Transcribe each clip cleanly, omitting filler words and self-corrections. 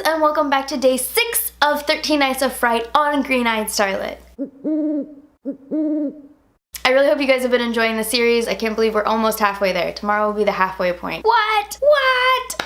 loves, and welcome back to day 6 of 13 Nights of Fright on Green-Eyed Starlet. I really hope you guys have been enjoying the series. I can't believe we're almost halfway there. Tomorrow will be the halfway point. What?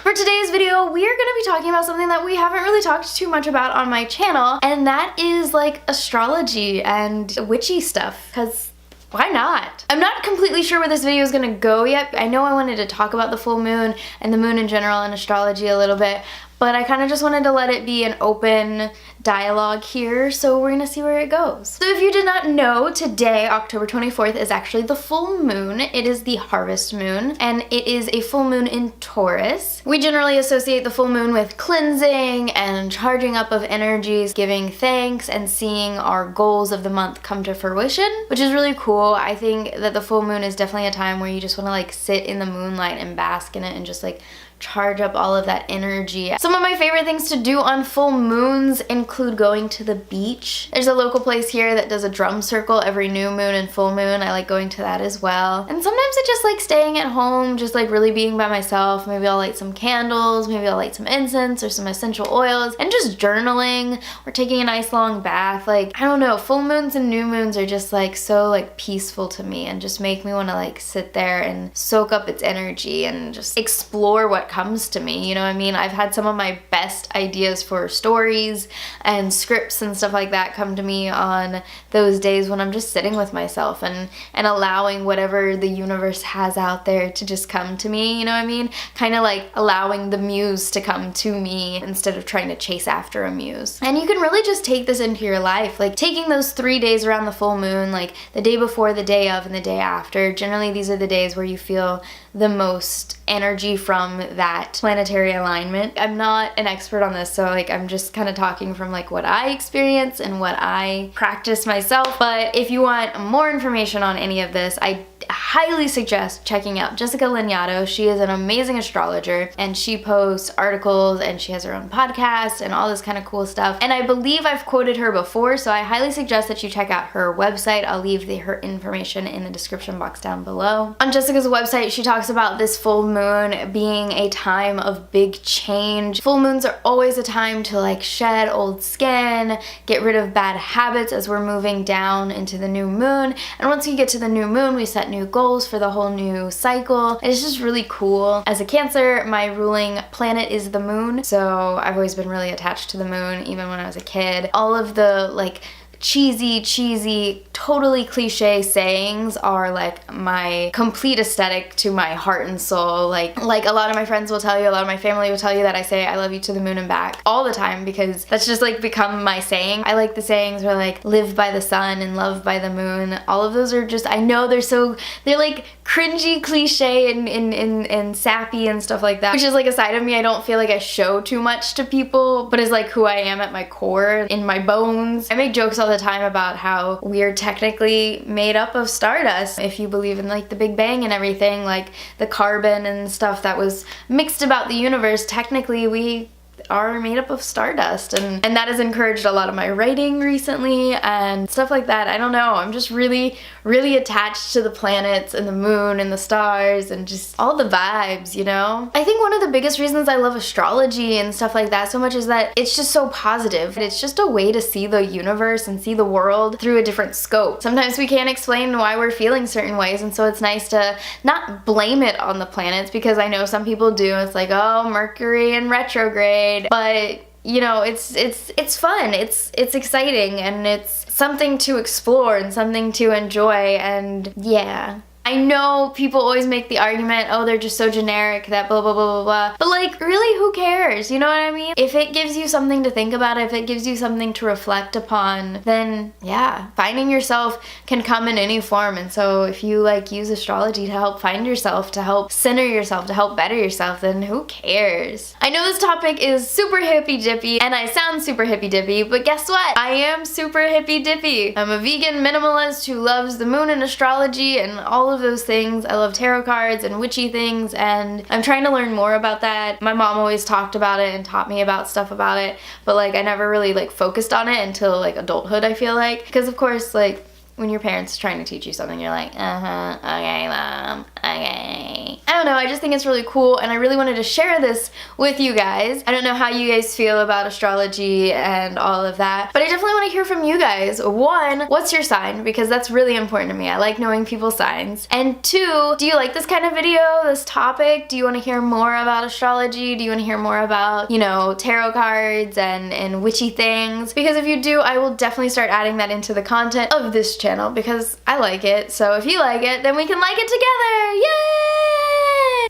For today's video, we are going to be talking about something that we haven't really talked too much about on my channel, and that is like astrology and witchy stuff, because why not? I'm not completely sure where this video is gonna go yet. I know I wanted to talk about the full moon and the moon in general and astrology a little bit, but I kind of just wanted to let it be an open dialogue here, so we're gonna see where it goes. So if you did not know, today, October 24th, is actually the full moon. It is the harvest moon, and it is a full moon in Taurus. We generally associate the full moon with cleansing and charging up of energies, giving thanks, and seeing our goals of the month come to fruition, which is really cool. I think that the full moon is definitely a time where you just want to like sit in the moonlight and bask in it and just like charge up all of that energy. Some of my favorite things to do on full moons include going to the beach. There's a local place here that does a drum circle every new moon and full moon. I like going to that as well. And sometimes I just like staying at home, just like really being by myself. Maybe I'll light some candles, maybe I'll light some incense or some essential oils, and just journaling or taking a nice long bath. Like, I don't know, full moons and new moons are just like so like peaceful to me and just make me want to like sit there and soak up its energy and just explore what comes to me, you know what I mean? I've had some of my best ideas for stories and scripts and stuff like that come to me on those days when I'm just sitting with myself and allowing whatever the universe has out there to just come to me, you know what I mean? Kind of like allowing the muse to come to me instead of trying to chase after a muse. And you can really just take this into your life, like taking those 3 days around the full moon, like the day before, the day of, and the day after. Generally, these are the days where you feel the most energy from that planetary alignment. I'm not an expert on this, so like I'm just kind of talking from like what I experience and what I practice myself. But if you want more information on any of this, I highly suggest checking out Jessica Lanyadoo. She is an amazing astrologer and she posts articles and she has her own podcast and all this kind of cool stuff. And I believe I've quoted her before, so I highly suggest that you check out her website. I'll leave her information in the description box down below. On Jessica's website, she talks about this full moon being a time of big change. Full moons are always a time to like shed old skin, get rid of bad habits as we're moving down into the new moon. And once we get to the new moon, we set new goals for the whole new cycle. It's just really cool. As a Cancer, my ruling planet is the moon, so I've always been really attached to the moon, even when I was a kid. All of the like cheesy, totally cliche sayings are like my complete aesthetic to my heart and soul. Like a lot of my friends will tell you, a lot of my family will tell you that I say I love you to the moon and back all the time, because that's just like become my saying. I like the sayings where like live by the sun and love by the moon. All of those are just, I know they're like cringy, cliche, and sappy and stuff like that, which is like a side of me I don't feel like I show too much to people, but is like who I am at my core, in my bones. I make jokes all the time about how we're technically made up of stardust. If you believe in like the Big Bang and everything, like the carbon and stuff that was mixed about the universe, technically we are made up of stardust, and that has encouraged a lot of my writing recently and stuff like that. I don't know, I'm just really attached to the planets and the moon and the stars and just all the vibes, you know? I think one of the biggest reasons I love astrology and stuff like that so much is that it's just so positive. It's just a way to see the universe and see the world through a different scope. Sometimes we can't explain why we're feeling certain ways, and so it's nice to not blame it on the planets, because I know some people do. It's like, oh, Mercury in retrograde. But you know, it's fun, it's exciting, and it's something to explore and something to enjoy. And yeah, I know people always make the argument, oh, they're just so generic that blah, blah, blah, blah, blah. But like, really, who cares? You know what I mean? If it gives you something to think about, if it gives you something to reflect upon, then yeah, finding yourself can come in any form. And so if you like use astrology to help find yourself, to help center yourself, to help better yourself, then who cares? I know this topic is super hippy dippy and I sound super hippy dippy, but guess what? I am super hippy dippy. I'm a vegan minimalist who loves the moon and astrology and all of those things. I love tarot cards and witchy things, and I'm trying to learn more about that. My mom always talked about it and taught me about stuff about it, but like I never really like focused on it until like adulthood, I feel like, because of course like when your parents are trying to teach you something, you're like, okay, mom, okay. I don't don't know, I just think it's really cool and I really wanted to share this with you guys. I don't know how you guys feel about astrology and all of that, but I definitely want to hear from you guys. One, what's your sign? Because that's really important to me. I like knowing people's signs. And two, do you like this kind of video, this topic? Do you want to hear more about astrology? Do you want to hear more about, you know, tarot cards and witchy things? Because if you do, I will definitely start adding that into the content of this channel because I like it. So if you like it, then we can like it together. Yay!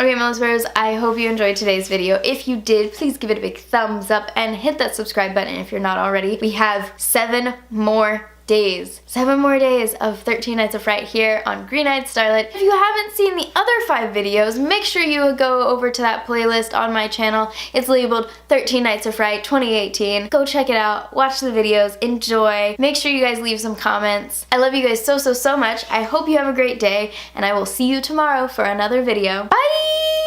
Okay, Melisbears, I hope you enjoyed today's video. If you did, please give it a big thumbs up and hit that subscribe button if you're not already. We have 7 more days. 7 more days of 13 Nights of Fright here on Green-Eyed Starlet. If you haven't seen the other 5 videos, make sure you go over to that playlist on my channel. It's labeled 13 Nights of Fright 2018. Go check it out, watch the videos, enjoy. Make sure you guys leave some comments. I love you guys so much. I hope you have a great day, and I will see you tomorrow for another video. Bye!